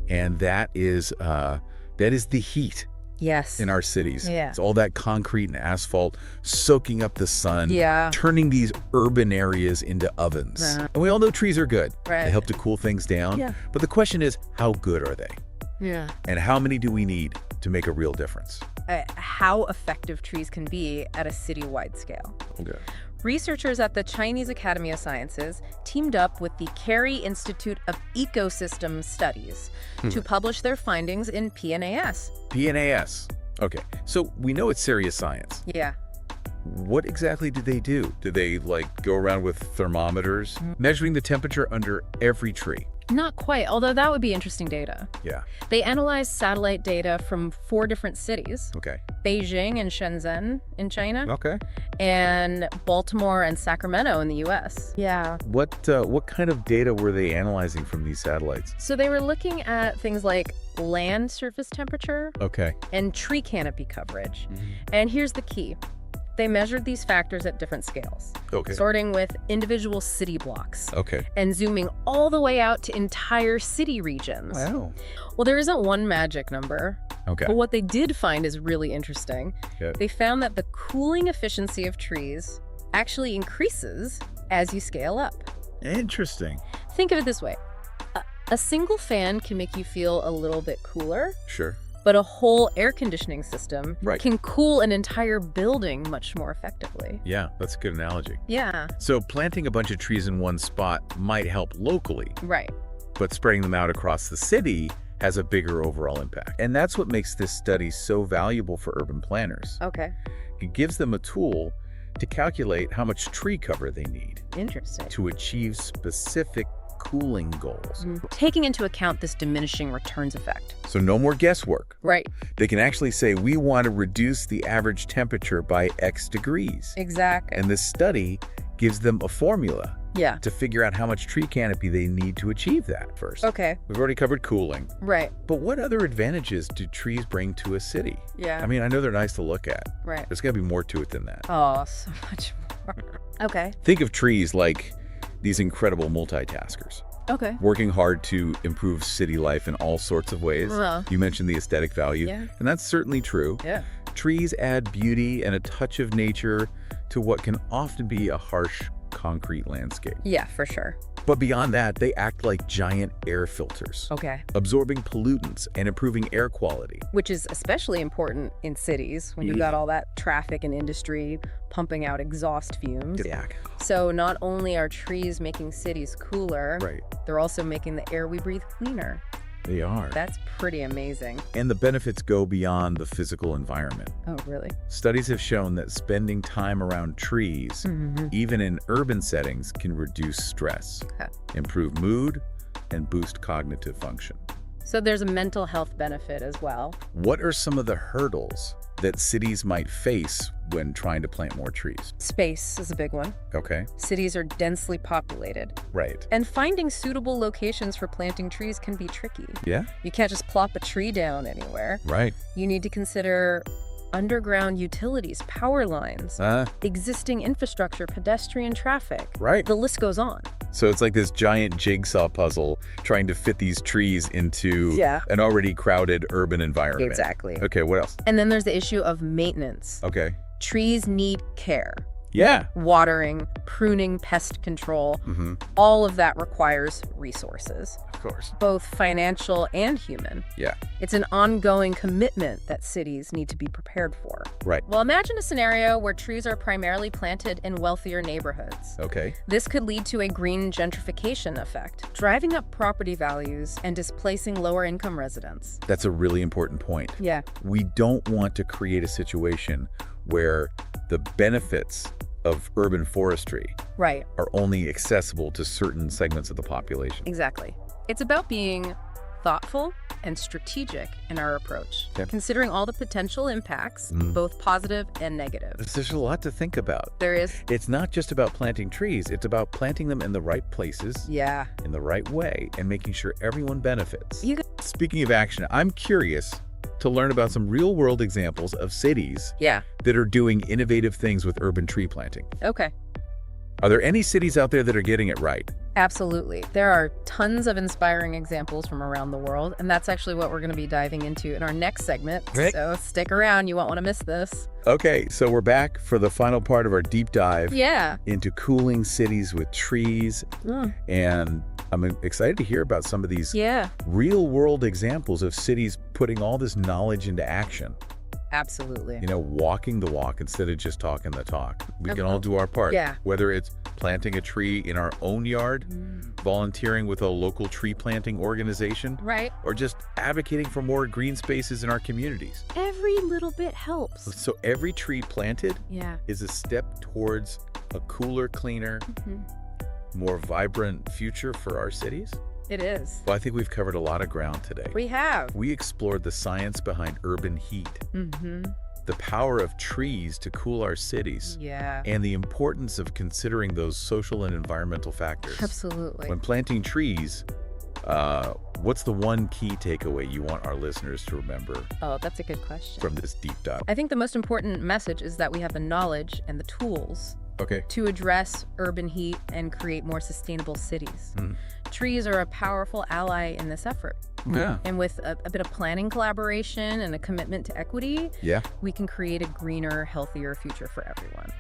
And that is the heat Yes. in our cities. Yeah. It's all that concrete and asphalt soaking up the sun, Yeah. turning these urban areas into ovens. And we all know trees are good. Right. They help to cool things down. Yeah. But the question is, how good are they? Yeah. And how many do we need to make a real difference? How effective trees can be at a citywide scale. Okay. Researchers at the Chinese Academy of Sciences teamed up with the Carey Institute of Ecosystem Studies to publish their findings in PNAS. PNAS. Okay. So we know it's serious science. Yeah. What exactly did they do? Did they go around with thermometers, measuring the temperature under every tree? Not quite, although that would be interesting data. Yeah. They analyzed satellite data from 4 different cities, Okay. Beijing and Shenzhen in China, Okay. and Baltimore and Sacramento in the US. Yeah. What kind of data were they analyzing from these satellites? So they were looking at things like land surface temperature Okay. and tree canopy coverage. And here's the key. They measured these factors at different scales, Okay. starting with individual city blocks Okay. and zooming all the way out to entire city regions. Wow. Well, there isn't one magic number, Okay. but what they did find is really interesting. Yeah. They found that the cooling efficiency of trees actually increases as you scale up. Interesting. Think of it this way. A single fan can make you feel a little bit cooler, Sure. but a whole air conditioning system Right. can cool an entire building much more effectively. Yeah, that's a good analogy. Yeah, So planting a bunch of trees in one spot might help locally, right. but spreading them out across the city has a bigger overall impact. And that's what makes this study so valuable for urban planners. Okay, It gives them a tool to calculate how much tree cover they need interesting. to achieve specific cooling goals. Taking into account this diminishing returns effect. So no more guesswork. Right, They can actually say, we want to reduce the average temperature by X degrees. exactly. And this study gives them a formula Yeah, to figure out how much tree canopy they need to achieve that first. okay, We've already covered cooling, right, but what other advantages do trees bring to a city? yeah, I mean, I know they're nice to look at. right. There's got to be more to it than that. Oh, so much more. Okay, Think of trees like these incredible multitaskers, okay. working hard to improve city life in all sorts of ways. Well, You mentioned the aesthetic value, yeah, and that's certainly true. yeah. Trees add beauty and a touch of nature to what can often be a harsh concrete landscape. Yeah, for sure. But beyond that, they act like giant air filters, Okay. absorbing pollutants and improving air quality. Which is especially important in cities when you've got all that traffic and industry pumping out exhaust fumes. Yeah. So not only are trees making cities cooler, Right. they're also making the air we breathe cleaner. They are. That's pretty amazing. And the benefits go beyond the physical environment. Oh, really? Studies have shown that spending time around trees, even in urban settings, can reduce stress, Okay. improve mood, and boost cognitive function. So there's a mental health benefit as well. What are some of the hurdles that cities might face when trying to plant more trees? Space is a big one. Okay. Cities are densely populated, Right. and finding suitable locations for planting trees can be tricky. Yeah. You can't just plop a tree down anywhere. Right. You need to consider underground utilities, power lines, existing infrastructure, pedestrian traffic. Right. The list goes on. So it's like this giant jigsaw puzzle trying to fit these trees into Yeah. an already crowded urban environment. Exactly. Okay, what else? And then there's the issue of maintenance. Okay. Trees need care. Yeah. Watering, pruning, pest control, all of that requires resources, Of course. both financial and human. Yeah. It's an ongoing commitment that cities need to be prepared for. Right. Well, imagine a scenario where trees are primarily planted in wealthier neighborhoods. Okay. This could lead to a green gentrification effect, driving up property values and displacing lower-income residents. That's a really important point. Yeah, We don't want to create a situation where the benefits of urban forestry right, are only accessible to certain segments of the population. exactly. It's about being thoughtful and strategic in our approach, Okay. considering all the potential impacts, both positive and negative. There's a lot to think about. There is, It's not just about planting trees, it's about planting them in the right places, yeah. in the right way, and making sure everyone benefits. You Speaking of action, I'm curious to learn about some real-world examples of cities Yeah, that are doing innovative things with urban tree planting. okay. Are there any cities out there that are getting it right? Absolutely. There are tons of inspiring examples from around the world, and that's actually what we're going to be diving into in our next segment. Right. So stick around. You won't want to miss this. Okay, so we're back for the final part of our deep dive Yeah. into cooling cities with trees. And I'm excited to hear about some of these Yeah. real-world examples of cities putting all this knowledge into action. Absolutely. You know, walking the walk instead of just talking the talk. We can all do our part. Yeah. Whether it's planting a tree in our own yard, volunteering with a local tree planting organization, Right. or just advocating for more green spaces in our communities. Every little bit helps. So every tree planted Yeah. is a step towards a cooler, cleaner, more vibrant future for our cities. It is. Well, I think we've covered a lot of ground today. We have. We explored the science behind urban heat, Mm-hmm. the power of trees to cool our cities, Yeah. and the importance of considering those social and environmental factors. Absolutely. When planting trees, what's the one key takeaway you want our listeners to remember Oh, that's a good question. from this deep dive? I think the most important message is that we have the knowledge and the tools Okay. to address urban heat and create more sustainable cities. Mhm. Trees are a powerful ally in this effort. Yeah. And with a bit of planning collaboration and a commitment to equity, Yeah. we can create a greener, healthier future for everyone.